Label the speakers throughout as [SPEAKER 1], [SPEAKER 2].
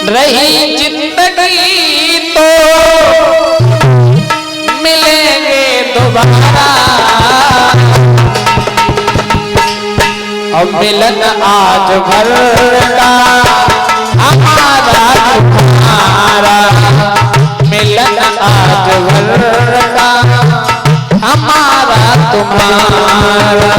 [SPEAKER 1] रही जिंदगी तो मिलेंगे दोबारा, और मिलन आज भर का हमारा तुम्हारा, मिलन आज भर का हमारा तुम्हारा।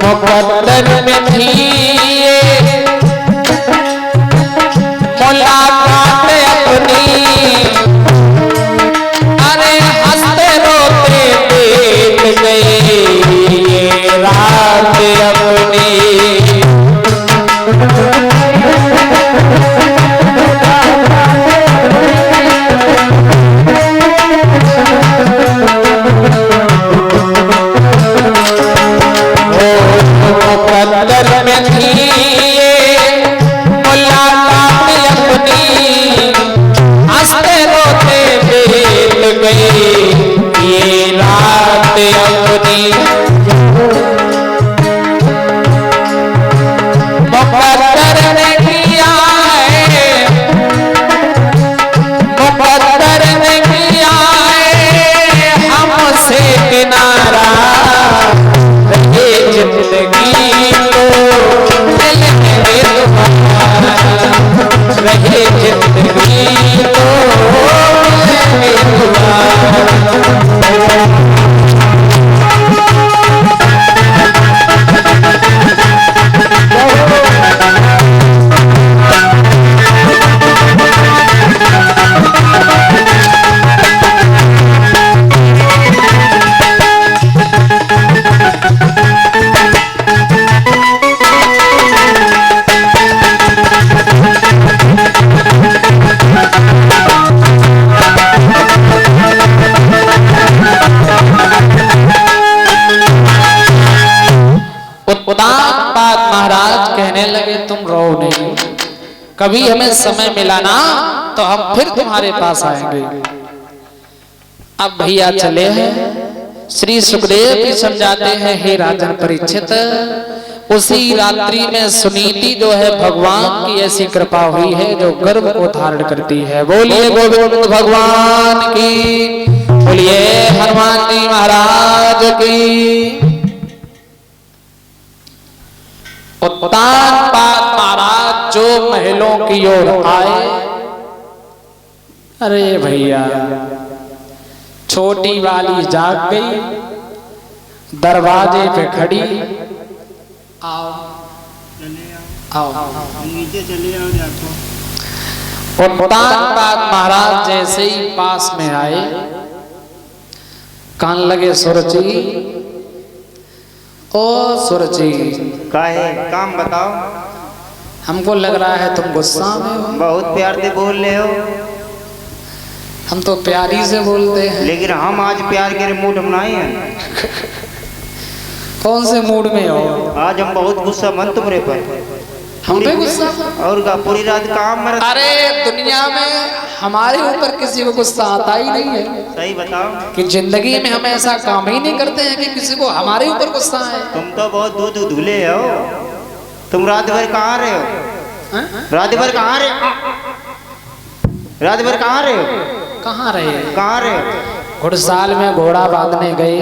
[SPEAKER 1] मुकद्दर में थी मुलाकात अपनी, अरे हंसते रोते बीत गई ये रात अपनी। मुकद्दर में थी मुलाकात अपनी, हंसते रोते बीत गई ये रात अपनी। मुकद्दर ने किया है, मुकद्दर ने किया है हमसे किनारा, ये जिंदगी तो मिलेंगे दोबारा, रहे जिंदगी तो मिलेंगे दोबारा। उदास महाराज कहने लगे तुम रो नहीं, कभी हमें समय मिला ना तो हम फिर तुम्हारे पास आएंगे। अब भैया चले हैं, श्री सुखदेव भी समझाते हैं हे राजन परीक्षित, उसी रात्रि में सुनीति जो है भगवान की ऐसी कृपा हुई है जो गर्भ को धारण करती है। बोलिए गोविंद भगवान की, बोलिए हनुमान जी महाराज की। उत्तानपाद महाराज जो महलों की ओर आए, अरे भैया छोटी वाली जाग गई, दरवाजे पे खड़ी, आओ आओ
[SPEAKER 2] नीचे चले आओ जाको।
[SPEAKER 1] उत्तानपाद महाराज जैसे ही पास में आए, कान लगे सुरजी, ओ सुरजी
[SPEAKER 2] का है काम बताओ।
[SPEAKER 1] हमको लग रहा है तुम गुस्सा में हो।
[SPEAKER 2] बहुत प्यार से बोल रहे हो।
[SPEAKER 1] हम तो प्यारी से बोलते हैं,
[SPEAKER 2] लेकिन हम आज प्यार के मूड में नहीं है।
[SPEAKER 1] कौन से मूड में हो?
[SPEAKER 2] आज हम बहुत गुस्सा मन तुम्हारे पर।
[SPEAKER 1] हम पे गुस्सा?
[SPEAKER 2] और का पूरी रात काम में।
[SPEAKER 1] अरे दुनिया में हमारे ऊपर किसी को गुस्सा आता ही नहीं है।
[SPEAKER 2] सही बताओ
[SPEAKER 1] कि जिंदगी में हम ऐसा काम ही नहीं करते हैं कि किसी को हमारे ऊपर गुस्सा है।
[SPEAKER 2] तुम तो बहुत दूध धुले हो। तुम रात भर कहाँ रहे हो? रात भर कहाँ रहे? रात भर कहाँ रहे हो?
[SPEAKER 1] कहाँ रहे?
[SPEAKER 2] कहाँ रहे हो?
[SPEAKER 1] घुड़साल में घोड़ा बांधने गए।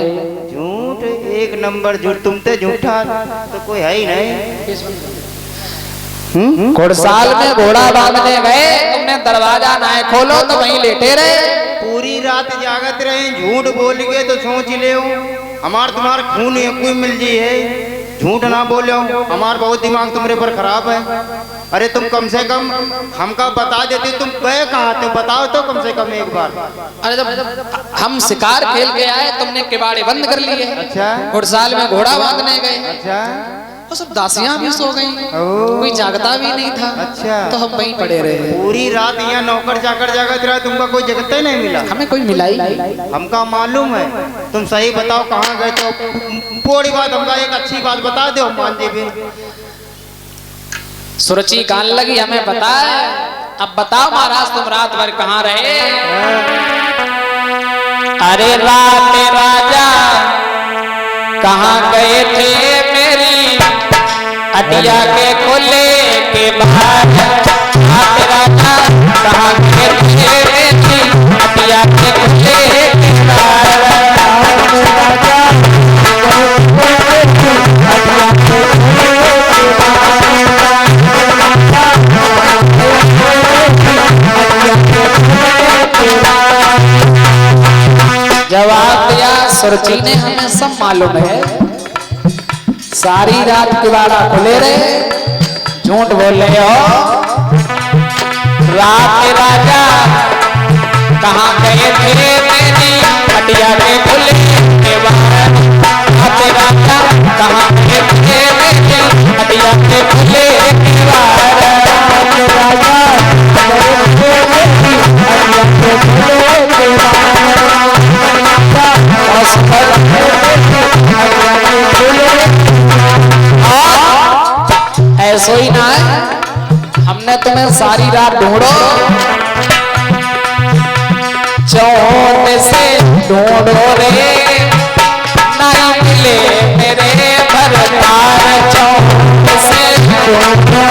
[SPEAKER 2] झूठ, एक नंबर झूठ। तुम तो झूठा तो कोई है ही नहीं।
[SPEAKER 1] घुड़साल में घोड़ा बांधने गए, तुमने दरवाजा ना खोलो तो वहीं लेटे रहे।
[SPEAKER 2] पूरी रात जागत रहे, झूठ बोल गए तो सोच ले हमार तुम्हार खून कोई मिल जी है। झूठ ना बोले, हमार बहुत दिमाग तुम्हारे पर खराब है। अरे तुम कम से कम हमका बता देते तुम गए कहाँ थे, बताओ तो कम से कम एक बार।
[SPEAKER 1] अरे जब हम शिकार खेल के आए तुमने किवाड़े बंद कर लिए।
[SPEAKER 2] अच्छा।
[SPEAKER 1] घुड़साल में घोड़ा बांधने गए।
[SPEAKER 2] अच्छा।
[SPEAKER 1] वो सब दासियां भी सो गई, कोई जागता भी नहीं था।
[SPEAKER 2] अच्छा।
[SPEAKER 1] तो हम वहीं पड़े रहे।
[SPEAKER 2] पूरी रात यहाँ नौकर जाकर जागत रहा, तुमका कोई जगत ही नहीं मिला।
[SPEAKER 1] हमें कोई मिला ही।
[SPEAKER 2] हमका मालूम है, तुम सही बताओ कहाँ गए तो पूरी बात हमका एक अच्छी बात बता दो मान जी भी।
[SPEAKER 1] सुरुचि गान लगी हमें बताए। अब बताओ महाराज तुम रात भर कहाँ रहे? अरे रात राजा कहाँ गए थे मेरी अटिया के खुले के बाहर। रात राजा कहाँ गए थे मेरी अटिया के खुले के बाहर। जवाब दिया सुरुचि ने हमें सब मालूम है, सारी रात किवाड़ा खुले रहे, झूठ बोल रहे हो। रात राजा कहाँ गए थे मेरी हटिया के खुले के बाहर। रात राजा कहाँ गए थे मेरी हटिया के खुले के बाहर। ऐसो ही ना है, हमने तुम्हें सारी रात ढूंढो, चौथ से ढूंढो रे नहीं मिले मेरे भरतार। चौथ से ढूंढो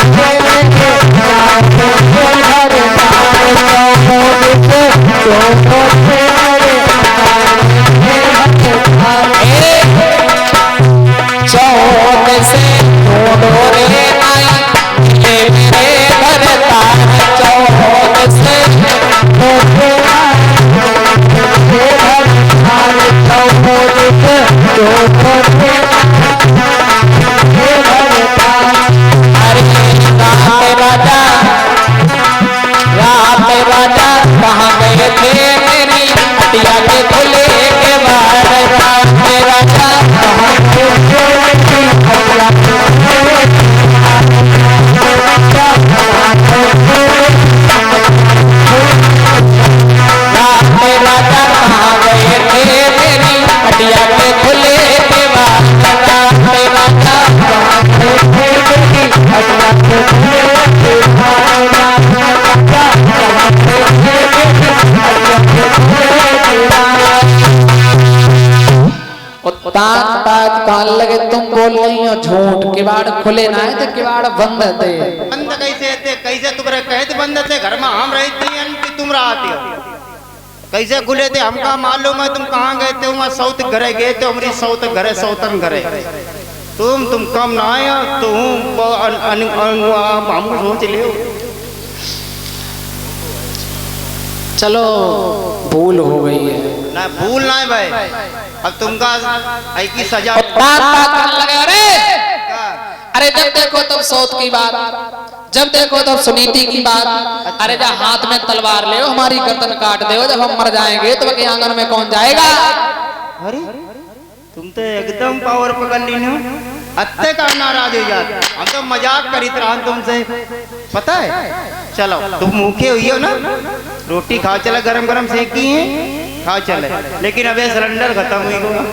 [SPEAKER 1] चौथ से ढूंढो रे नहीं मिले मेरे भरतार। चौथ से रात राजा कहाँ गए थे मेरी हटिया के खुले के बाहर। रात राजा कहाँ गए थे मेरी हटिया के खुले के रात राजा कहाँ गए थे मेरी हटिया के खुले के बाहर। रात राजा कहाँ गए थे मेरी हटिया के खुले के कान लगे तुम बोल रही हो झूठ। किवाड़ खुले ना है तो किवाड़ बंद थे।
[SPEAKER 2] बंद कैसे थे? कैसे तुम्हारे कहते बंद थे? घर में हम रहते हैं कि तुम रहते हो? कैसे खुले थे? हमका मालूम है तुम कहाँ गए थे। वहाँ सौत घरे गए थे, हमारी सौत घरे सौतन घरे। तुम कम ना आया तो हम सोच लियो।
[SPEAKER 1] चलो भूल हो गई है
[SPEAKER 2] ना, भूल ना है भाई। अब तुमका ऐसी सजा
[SPEAKER 1] लगे। अरे जब देखो तब सौत की बात, जब देखो तब सुनीति की बात। अरे जा हाथ में तलवार ले हमारी गर्दन काट दे, जब हम मर जाएंगे तो बाकी आंगन में कौन जाएगा?
[SPEAKER 2] अरे तुम तो एकदम पावर पकड़ ली ना। अत्ते का नाराज हो जाते, हम तो मजाक करी तरह तुमसे, पता है। चलो तुम भूखे हुई हो ना, रोटी खा चले, गरम गरम सेकी है, खा चले। लेकिन अबे सिलेंडर खत्म हुई होगा।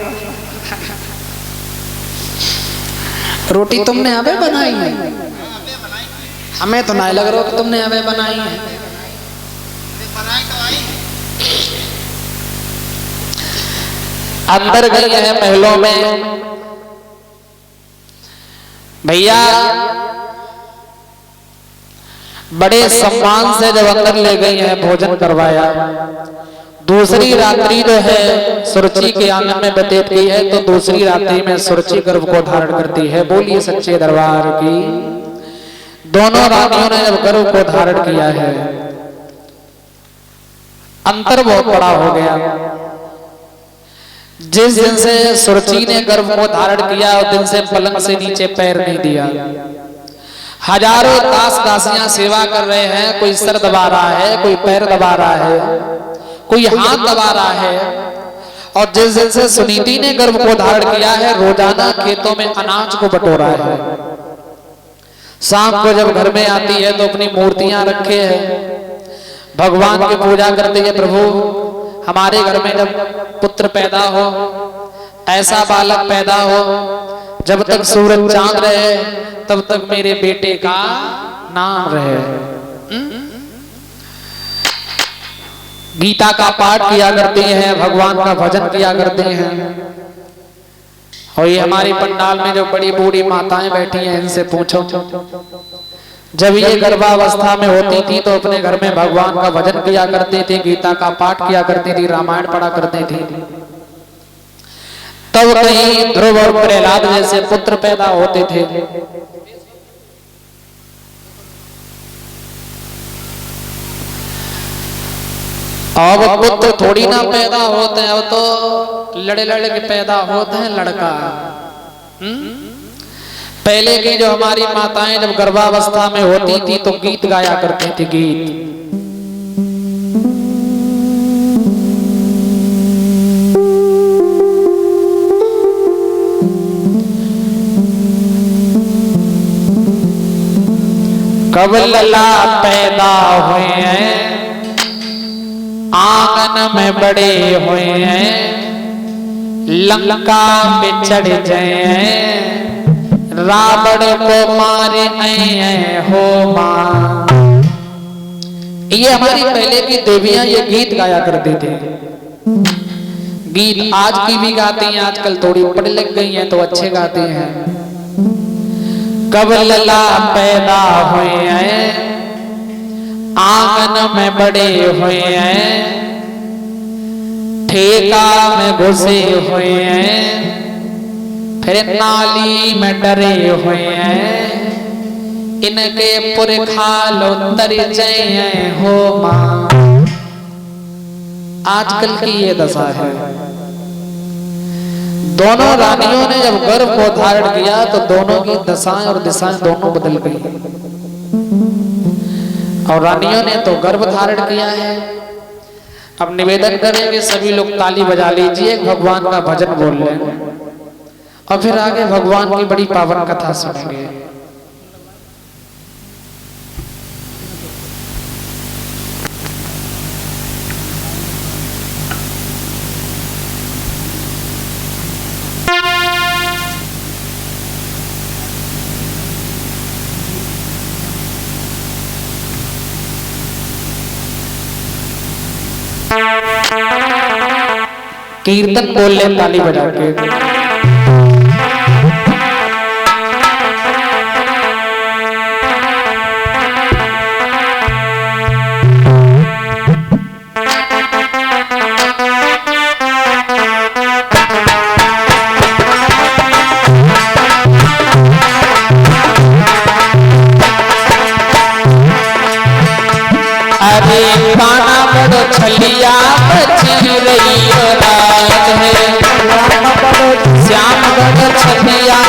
[SPEAKER 1] रोटी तुमने अबे बनाई है? हमें तो नहीं लग रहा कि तुमने अबे बनाई है।
[SPEAKER 2] बनाई तो आई।
[SPEAKER 1] अंदर गई है महलों में भैया, बड़े सम्मान से जब अंदर ले गई है, भोजन करवाया। दूसरी रात्रि जो है सुरुचि के आंगन में व्यतीत की है, तो दूसरी रात्रि में सुरुचि गर्भ को धारण करती है। बोलिए सच्चे दरबार की। दोनों रानियों ने जब गर्भ को धारण किया है, अंतर बहुत बड़ा हो गया। जिस दिन से सुरुचि ने गर्भ को धारण किया, उस दिन से पलंग से नीचे पैर नहीं दिया। हजारों दास दासियां सेवा कर रहे हैं, कोई सर दबा रहा है, कोई पैर दबा रहा है, कोई हाथ दबा रहा है। और जिस दिन से सुनीति ने गर्भ को धारण किया है, रोजाना खेतों में अनाज को बटोरा है। शाम को जब घर में आती है तो अपनी मूर्तियां रखे है, भगवान की पूजा करती है। प्रभु हमारे घर में जब पुत्र पैदा हो, ऐसा बालक पैदा हो जब तक सूरज चांद रहे तब तक मेरे बेटे का नाम रहे। गीता का पाठ किया करते हैं, भगवान का भजन किया करते हैं। और ये हमारी पंडाल में जो बड़ी बूढ़ी माताएं बैठी हैं, इनसे पूछो, जब ये गर्भावस्था में होती थी तो अपने घर में भगवान का भजन किया करते थे, गीता का पाठ किया करती थी, रामायण पढ़ा करते थे। तब कहीं ध्रुव और प्रहलाद जैसे पुत्र पैदा होते थे। अब पुत्र थोड़ी ना पैदा होते हैं, अब तो लड़े लड़े के पैदा होते हैं लड़का। पहले की जो हमारी माताएं जब गर्भावस्था में होती थी तो गीत गाया करती थी, गीत। कब लला पैदा हुए हैं, आंगन में बड़े हुए हैं, लंका पे चढ़ गए, रावण को मारे हो मां। ये हमारी पहले की देवियां ये गीत गाया करते थे। गीत आज की भी गाती हैं, आजकल थोड़ी पढ़ लिख गई हैं तो अच्छे गाते हैं। कब लला पैदा हुए हैं, आंगन में बड़े हुए हैं, ठेका में घुसे हुए हैं, फिर नाली में डरे हुए हैं, इनके पुरखाल उतर जाए हो मां। आजकल की ये दशा है। दोनों रानियों ने जब गर्भ को धारण किया तो दोनों की दशाएं और दिशाएं दोनों बदल गई। और रानियों ने तो गर्भ धारण किया है। अब निवेदन करेंगे सभी लोग ताली बजा लीजिए, भगवान का भजन बोल लें और फिर आगे भगवान की बड़ी पावन कथा सुनेंगे। कीर्तन बोल ले ताली बजा के। अरे पाना बड़ो छलिया बची रही रात है, श्याम बड़ो छलिया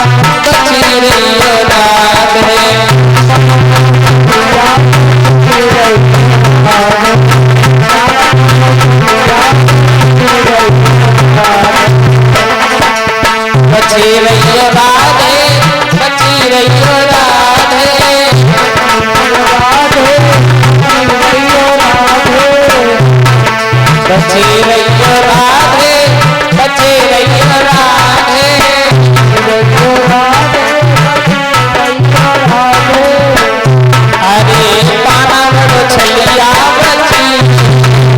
[SPEAKER 1] बची रही रात है। बची रही राधे, बची रही राधे, बची रही राधे, बची रही राधे, अरे पाना बड़ो छलिया बची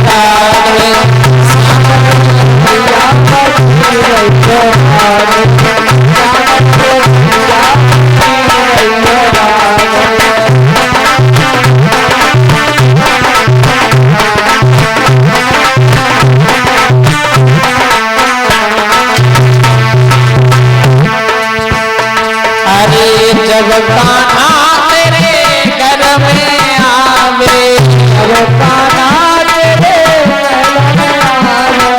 [SPEAKER 1] राधे, जब कान्हा तेरे घर में आवे, जब कान्हा तेरे घर में आवे,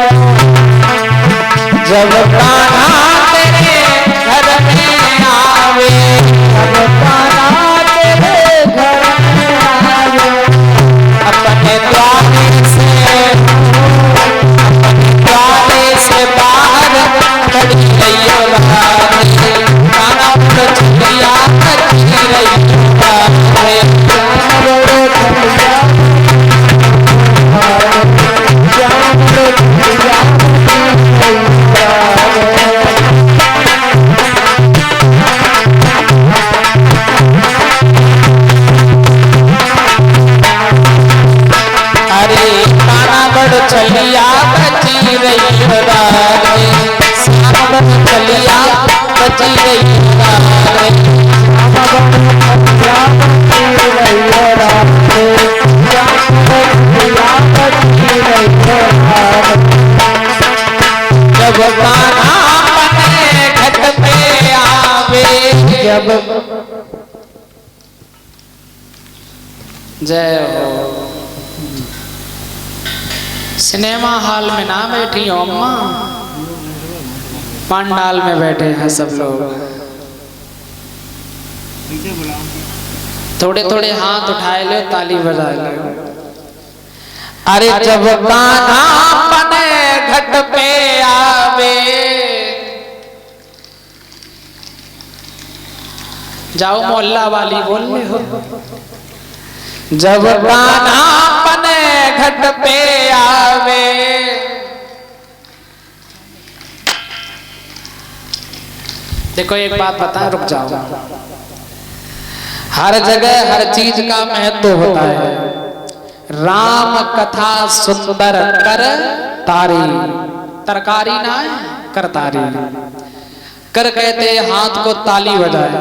[SPEAKER 1] जब कान्हा तेरे घर में आवे, जब कान्हा तेरे घर में आवे, अपने द्वारे से बाहर खड़ी रही रानी, कान्हा छलिया बची रही राधे। जब कान्हा अपने घट पे आवे, जब जय हो। सिनेमा हॉल में ना बैठी हो अम्मा, पंडाल में बैठे हैं सब लोग। थोड़े थोड़े हाथ उठाए लो, ताली बजा लो। अरे जब कान्हा अपने घट पे आवे, जाओ मोहल्ला वाली बोल रहे हो। जब कान्हा अपने घट पे आवे, देखो एक बात बता, रुक जाओ। हर जगह हर चीज का महत्व होता है। राम कथा सुंदर कर तारी, तरकारी ना है कर तारी, कर कहते हाथ को ताली बजाए।